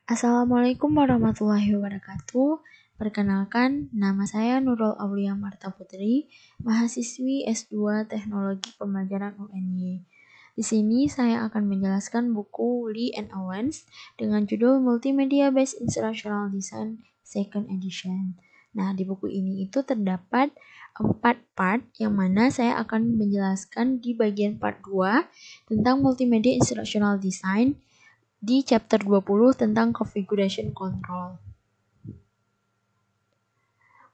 Assalamualaikum warahmatullahi wabarakatuh. Perkenalkan, nama saya Nurul Aulia Marta Putri, mahasiswi S2 Teknologi Pembelajaran UNY. Di sini saya akan menjelaskan buku Lee and Owens dengan judul Multimedia Based Instructional Design Second Edition. Nah, di buku ini itu terdapat 4 part yang mana saya akan menjelaskan di bagian part 2 tentang Multimedia Instructional Design di chapter 20 tentang configuration control.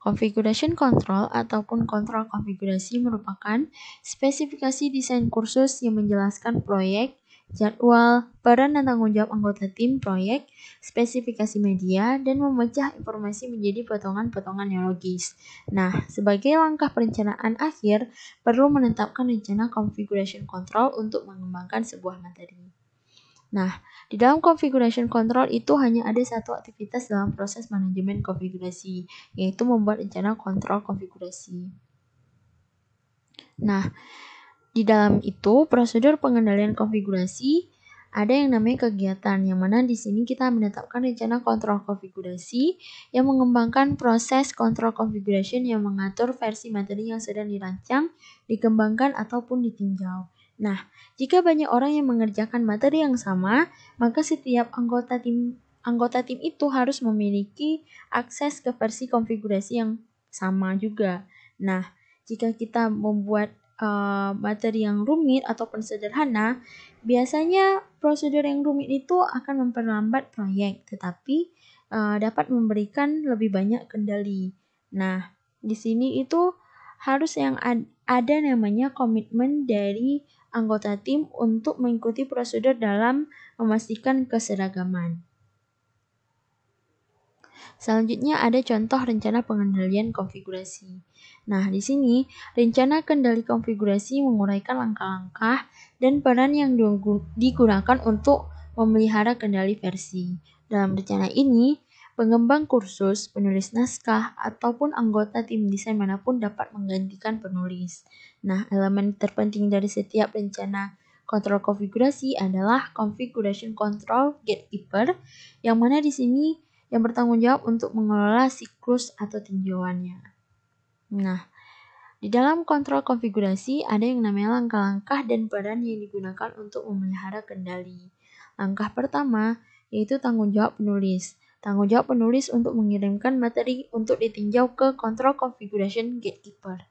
Configuration control ataupun kontrol konfigurasi merupakan spesifikasi desain kursus yang menjelaskan proyek, jadwal, peran dan tanggung jawab anggota tim proyek, spesifikasi media, dan memecah informasi menjadi potongan-potongan yang logis. Nah, sebagai langkah perencanaan akhir, perlu menetapkan rencana configuration control untuk mengembangkan sebuah materi. Nah, di dalam configuration control itu hanya ada satu aktivitas dalam proses manajemen konfigurasi, yaitu membuat rencana kontrol konfigurasi. Nah, di dalam itu prosedur pengendalian konfigurasi ada yang namanya kegiatan, yang mana di sini kita menetapkan rencana kontrol konfigurasi yang mengembangkan proses kontrol configuration yang mengatur versi materi yang sedang dirancang, dikembangkan ataupun ditinjau. Nah, jika banyak orang yang mengerjakan materi yang sama, maka setiap anggota tim itu harus memiliki akses ke versi konfigurasi yang sama juga. Nah, jika kita membuat materi yang rumit ataupun sederhana, biasanya prosedur yang rumit itu akan memperlambat proyek, tetapi dapat memberikan lebih banyak kendali. Nah, di sini itu harus yang ada namanya komitmen dari anggota tim untuk mengikuti prosedur dalam memastikan keseragaman. Selanjutnya ada contoh rencana pengendalian konfigurasi. Nah, di sini rencana kendali konfigurasi menguraikan langkah-langkah dan peran yang digunakan untuk memelihara kendali versi. Dalam rencana ini, pengembang kursus, penulis naskah, ataupun anggota tim desain manapun dapat menggantikan penulis. Nah, elemen terpenting dari setiap rencana kontrol konfigurasi adalah configuration control gatekeeper, yang mana di sini yang bertanggung jawab untuk mengelola siklus atau tinjauannya. Nah, di dalam kontrol konfigurasi ada yang namanya langkah-langkah dan peran yang digunakan untuk memelihara kendali. Langkah pertama yaitu tanggung jawab penulis. Tanggung jawab penulis untuk mengirimkan materi untuk ditinjau ke kontrol configuration gatekeeper.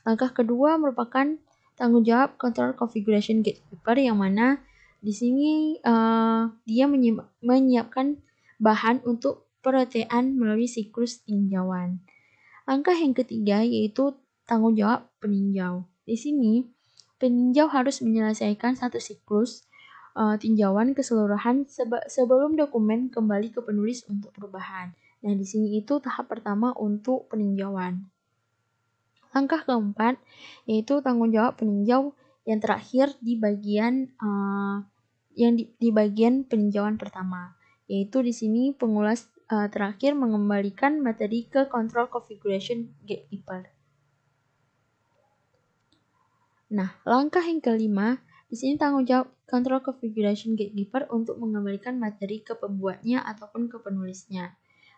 Langkah kedua merupakan tanggung jawab kontrol configuration gatekeeper, yang mana di sini dia menyiapkan bahan untuk perotean melalui siklus tinjauan. Langkah yang ketiga yaitu tanggung jawab peninjau. Di sini peninjau harus menyelesaikan satu siklus tinjauan keseluruhan sebelum dokumen kembali ke penulis untuk perubahan. Nah, di sini itu tahap pertama untuk peninjauan. Langkah keempat yaitu tanggung jawab peninjau yang terakhir di bagian di bagian peninjauan pertama, yaitu di sini pengulas terakhir mengembalikan materi ke control configuration gatekeeper. Nah, langkah yang kelima di sini tanggung jawab control configuration gatekeeper untuk mengembalikan materi ke pembuatnya ataupun ke penulisnya.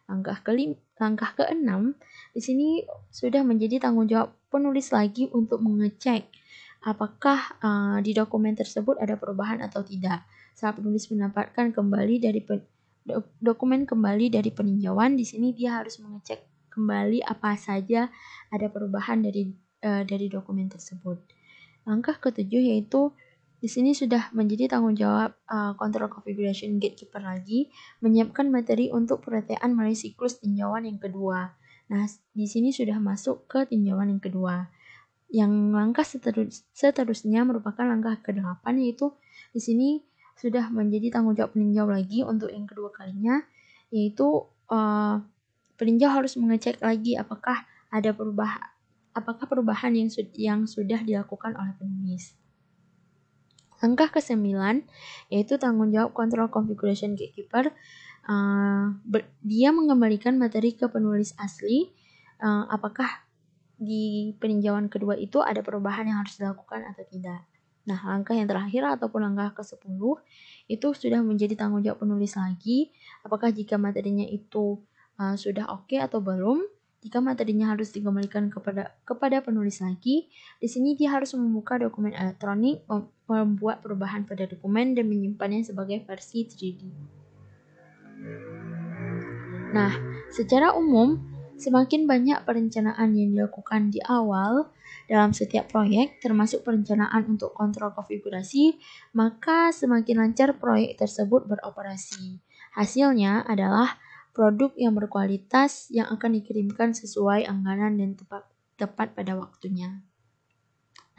Langkah keenam di sini sudah menjadi tanggung jawab penulis lagi untuk mengecek apakah di dokumen tersebut ada perubahan atau tidak. Saat penulis mendapatkan dokumen kembali dari peninjauan, di sini dia harus mengecek kembali apa saja ada perubahan dari dokumen tersebut. Langkah ketujuh yaitu di sini sudah menjadi tanggung jawab control configuration gatekeeper lagi, menyiapkan materi untuk perotean melalui siklus tinjauan yang kedua. Nah, di sini sudah masuk ke tinjauan yang kedua. Yang langkah seterusnya merupakan langkah ke-8, yaitu di sini sudah menjadi tanggung jawab peninjau lagi untuk yang kedua kalinya, yaitu peninjau harus mengecek lagi apakah perubahan yang sudah dilakukan oleh penulis. Langkah ke-9 yaitu tanggung jawab control configuration gatekeeper. Dia mengembalikan materi ke penulis asli. Apakah di peninjauan kedua itu ada perubahan yang harus dilakukan atau tidak. Nah, langkah yang terakhir ataupun langkah ke-10 itu sudah menjadi tanggung jawab penulis lagi, apakah jika materinya itu sudah oke atau belum. Jika materinya harus dikembalikan kepada penulis lagi, di sini dia harus membuka dokumen elektronik, membuat perubahan pada dokumen dan menyimpannya sebagai versi 3D. Nah, secara umum, semakin banyak perencanaan yang dilakukan di awal dalam setiap proyek, termasuk perencanaan untuk kontrol konfigurasi, maka semakin lancar proyek tersebut beroperasi. Hasilnya adalah produk yang berkualitas yang akan dikirimkan sesuai anggaran dan tepat pada waktunya.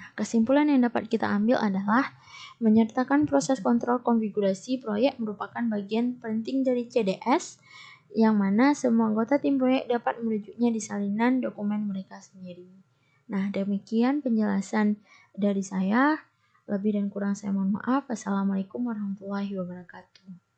Nah, kesimpulan yang dapat kita ambil adalah menyertakan proses kontrol konfigurasi proyek merupakan bagian penting dari CDS, yang mana semua anggota tim proyek dapat merujuknya di salinan dokumen mereka sendiri. Nah, demikian penjelasan dari saya. Lebih dan kurang saya mohon maaf. Assalamualaikum warahmatullahi wabarakatuh.